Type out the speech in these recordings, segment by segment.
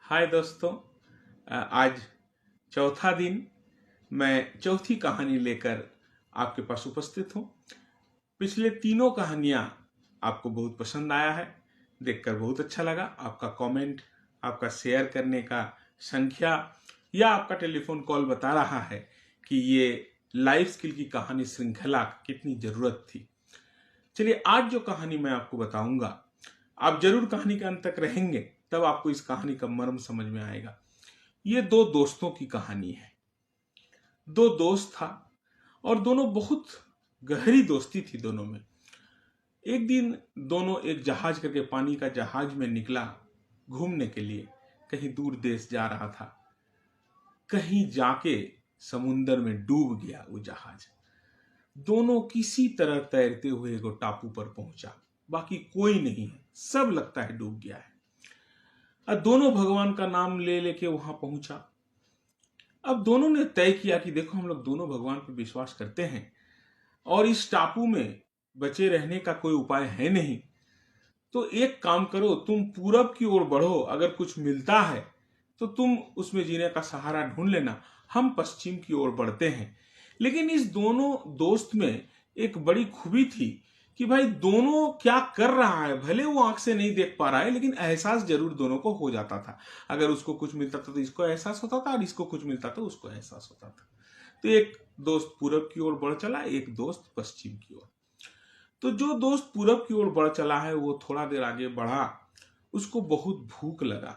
हाय दोस्तों। आज चौथा दिन मैं चौथी कहानी लेकर आपके पास उपस्थित हूँ। पिछले तीनों कहानियाँ आपको बहुत पसंद आया है, देखकर बहुत अच्छा लगा। आपका कमेंट, आपका शेयर करने का संख्या या आपका टेलीफोन कॉल बता रहा है कि ये लाइफ स्किल की कहानी श्रृंखला कितनी ज़रूरत थी। चलिए, आज जो कहानी मैं आपको बताऊंगा, आप जरूर कहानी के अंत तक रहेंगे, तब आपको इस कहानी का मर्म समझ में आएगा। ये दो दोस्तों की कहानी है। दो दोस्त था और दोनों बहुत गहरी दोस्ती थी दोनों में। एक दिन दोनों एक जहाज करके पानी का जहाज में निकला घूमने के लिए। कहीं दूर देश जा रहा था। कहीं जाके समुंदर में डूब गया वो जहाज। दोनों किसी तरह तैरते हुए एक टापू पर पहुंचा। बाकी कोई नहीं है, सब लगता है डूब गया है। अब दोनों भगवान का नाम ले लेके वहां पहुंचा। अब दोनों ने तय किया कि देखो, हम लोग दोनों भगवान पर विश्वास करते हैं और इस टापू में बचे रहने का कोई उपाय है नहीं। तो एक काम करो, तुम पूरब की ओर बढ़ो, अगर कुछ मिलता है तो तुम उसमें जीने का सहारा ढूंढ लेना। हम पश्चिम की ओर बढ़ते हैं। लेकिन इस दोनों दोस्त में एक बड़ी खूबी थी कि भाई दोनों क्या कर रहा है, भले वो आंख से नहीं देख पा रहा है, लेकिन एहसास जरूर दोनों को हो जाता था। अगर उसको कुछ मिलता था तो इसको एहसास होता था, और इसको कुछ मिलता था तो उसको एहसास होता था। तो एक दोस्त पूरब की ओर बढ़ चला, एक दोस्त पश्चिम की ओर। तो जो दोस्त पूरब की ओर बढ़ चला है वो थोड़ा देर आगे बढ़ा। उसको बहुत भूख लगा,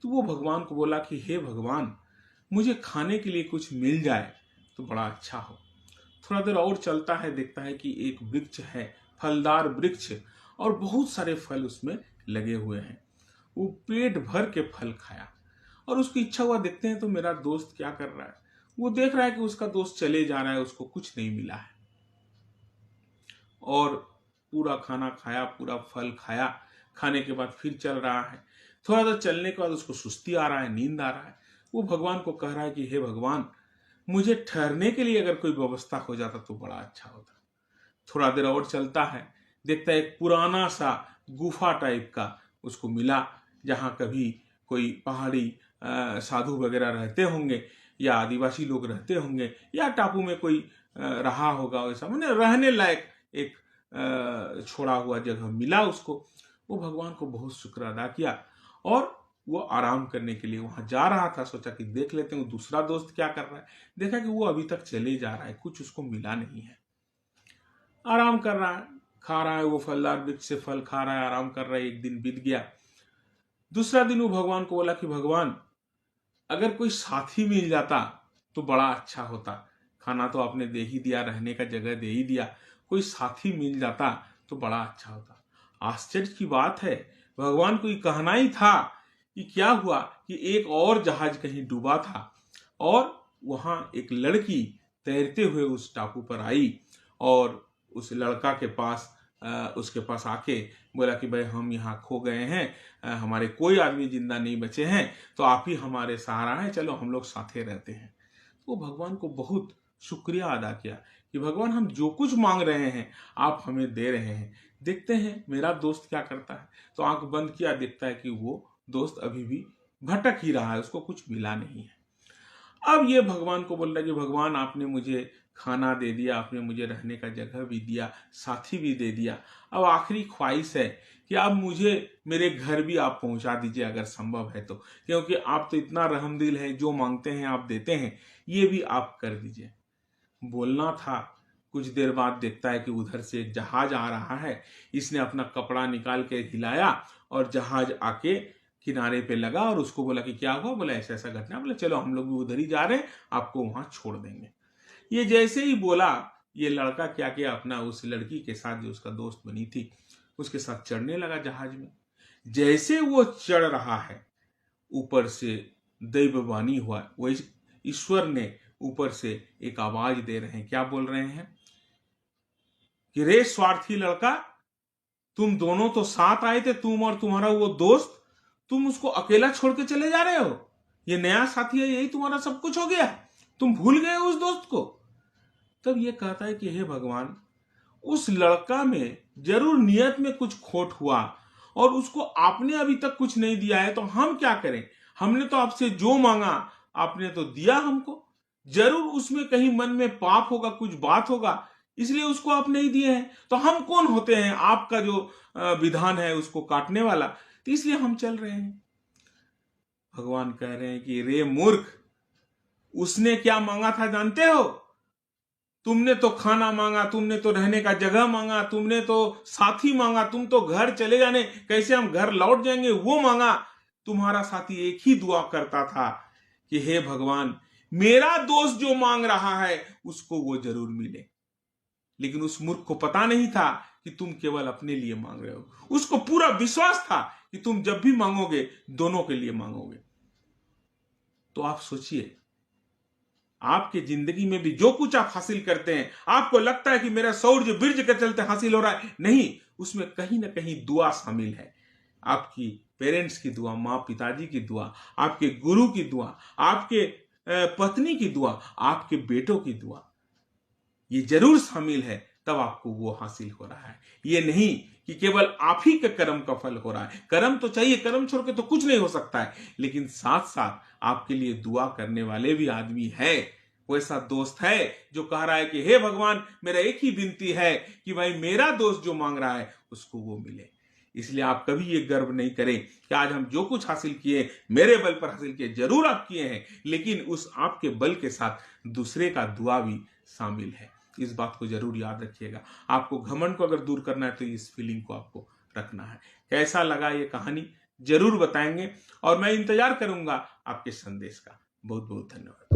तो वो भगवान को बोला कि हे भगवान, मुझे खाने के लिए कुछ मिल जाए तो बड़ा अच्छा हो। थोड़ा देर और चलता है, देखता है कि एक वृक्ष है, फलदार वृक्ष, और बहुत सारे फल उसमें लगे हुए हैं। वो पेट भर के फल खाया और उसकी इच्छा हुआ, देखते हैं तो मेरा दोस्त क्या कर रहा है। वो देख रहा है कि उसका दोस्त चले जा रहा है, उसको कुछ नहीं मिला है, और पूरा खाना खाया, पूरा फल खाया। खाने के बाद फिर चल रहा है। थोड़ा देर चलने के बाद उसको सुस्ती आ रहा है, नींद आ रहा है। वो भगवान को कह रहा है कि हे भगवान, मुझे ठहरने के लिए अगर कोई व्यवस्था हो जाता तो बड़ा अच्छा होता। थोड़ा देर और चलता है, देखता है एक पुराना सा गुफा टाइप का उसको मिला, जहां कभी कोई पहाड़ी साधु वगैरह रहते होंगे, या आदिवासी लोग रहते होंगे, या टापू में कोई रहा होगा। वैसा मैंने रहने लायक एक छोड़ा हुआ जगह मिला उसको। वो भगवान को बहुत शुक्र अदा किया और वो आराम करने के लिए वहां जा रहा था। सोचा कि देख लेते हैं दूसरा दोस्त क्या कर रहा है। देखा कि वो अभी तक चले जा रहा है, कुछ उसको मिला नहीं है। आराम कर रहा है, खा रहा है, वो फलदार वृक्ष से फल खा रहा है, आराम कर रहा है। एक दिन बीत गया। दूसरा दिन वो भगवान को बोला कि भगवान, अगर कोई साथी मिल जाता तो बड़ा अच्छा होता। खाना तो आपने दे ही दिया, रहने का जगह दे ही दिया, कोई साथी मिल जाता तो बड़ा अच्छा होता। आश्चर्य की बात है, भगवान को ये कहना ही था कि क्या हुआ कि एक और जहाज कहीं डूबा था, और वहां एक लड़की तैरते हुए उस टापू पर आई, और उस लड़का के पास उसके पास आके बोला कि भाई हम यहाँ खो गए हैं, हमारे कोई आदमी जिंदा नहीं बचे हैं, तो आप ही हमारे सहारा हैं, चलो हम लोग साथे रहते हैं। तो भगवान को बहुत शुक्रिया अदा किया कि भगवान, हम जो कुछ मांग रहे हैं आप हमें दे रहे हैं, देखते हैं मेरा दोस्त क्या करता है। तो आंख बंद किया, देखता है कि वो दोस्त अभी भी भटक ही रहा है, उसको कुछ मिला नहीं है। अब ये भगवान को बोल रहा है कि भगवान, आपने मुझे खाना दे दिया, आपने मुझे रहने का जगह भी दिया, साथी भी दे दिया। अब आखिरी ख्वाहिश है कि आप मुझे मेरे घर भी आप पहुंचा दीजिए अगर संभव है तो, क्योंकि आप तो इतना रहमदिल हैं, जो मांगते हैं आप देते हैं, ये भी आप कर दीजिए। बोलना था, कुछ देर बाद देखता है कि उधर से एक जहाज आ रहा है। इसने अपना कपड़ा निकाल के हिलाया और जहाज आके किनारे पे लगा, और उसको बोला कि क्या हुआ। बोला ऐसा ऐसा घटना। बोला चलो हम लोग भी उधर ही जा रहे हैं, आपको वहां छोड़ देंगे। ये जैसे ही बोला, ये लड़का क्या किया, अपना उस लड़की के साथ जो उसका दोस्त बनी थी उसके साथ चढ़ने लगा जहाज में। जैसे वो चढ़ रहा है, ऊपर से दैववाणी हुआ। वो ईश्वर ने ऊपर से एक आवाज दे रहे हैं। क्या बोल रहे हैं कि रे स्वार्थी लड़का, तुम दोनों तो साथ आए थे, तुम और तुम्हारा वो दोस्त, तुम उसको अकेला छोड़ के चले जा रहे हो। ये नया साथी है, यही तुम्हारा सब कुछ हो गया, तुम भूल गए उस दोस्त को। तब ये कहता है कि हे भगवान, उस लड़का में जरूर नियत में कुछ खोट हुआ, और उसको आपने अभी तक कुछ नहीं दिया है, तो हम क्या करें। हमने तो आपसे जो मांगा आपने तो दिया हमको। जरूर उसमें कहीं मन में पाप होगा, कुछ बात होगा, इसलिए उसको आप नहीं दिए हैं। तो हम कौन होते हैं आपका जो विधान है उसको काटने वाला? तो इसलिए हम चल रहे हैं। भगवान कह रहे हैं कि रे मूर्ख, उसने क्या मांगा था जानते हो? तुमने तो खाना मांगा, तुमने तो रहने का जगह मांगा, तुमने तो साथी मांगा, तुम तो घर चले जाने, कैसे हम घर लौट जाएंगे वो मांगा। तुम्हारा साथी एक ही दुआ करता था कि हे भगवान, मेरा दोस्त जो मांग रहा है उसको वो जरूर मिले। लेकिन उस मूर्ख को पता नहीं था कि तुम केवल अपने लिए मांग रहे हो। उसको पूरा विश्वास था कि तुम जब भी मांगोगे दोनों के लिए मांगोगे। तो आप सोचिए, आपकी जिंदगी में भी जो कुछ आप हासिल करते हैं, आपको लगता है कि मेरा शौर्य बीर्ज के चलते हासिल हो रहा है, नहीं, उसमें कहीं ना कहीं दुआ शामिल है। आपकी पेरेंट्स की दुआ, माँ पिताजी की दुआ, आपके गुरु की दुआ, आपके पत्नी की दुआ, आपके बेटों की दुआ, ये जरूर शामिल है, तब आपको वो हासिल हो रहा है। ये नहीं कि केवल आप ही के कर्म का फल हो रहा है। कर्म तो चाहिए, कर्म छोड़ के तो कुछ नहीं हो सकता है, लेकिन साथ साथ आपके लिए दुआ करने वाले भी आदमी है। वो ऐसा दोस्त है जो कह रहा है कि हे भगवान, मेरा एक ही विनती है कि भाई मेरा दोस्त जो मांग रहा है उसको वो मिले। इसलिए आप कभी ये गर्व नहीं करें कि आज हम जो कुछ हासिल किए मेरे बल पर हासिल किए, जरूर आप किए हैं, लेकिन उस आपके बल के साथ दूसरे का दुआ भी शामिल है। इस बात को जरूर याद रखिएगा। आपको घमंड को अगर दूर करना है तो इस फीलिंग को आपको रखना है। कैसा लगा ये कहानी जरूर बताएंगे और मैं इंतजार करूंगा आपके संदेश का। बहुत बहुत धन्यवाद।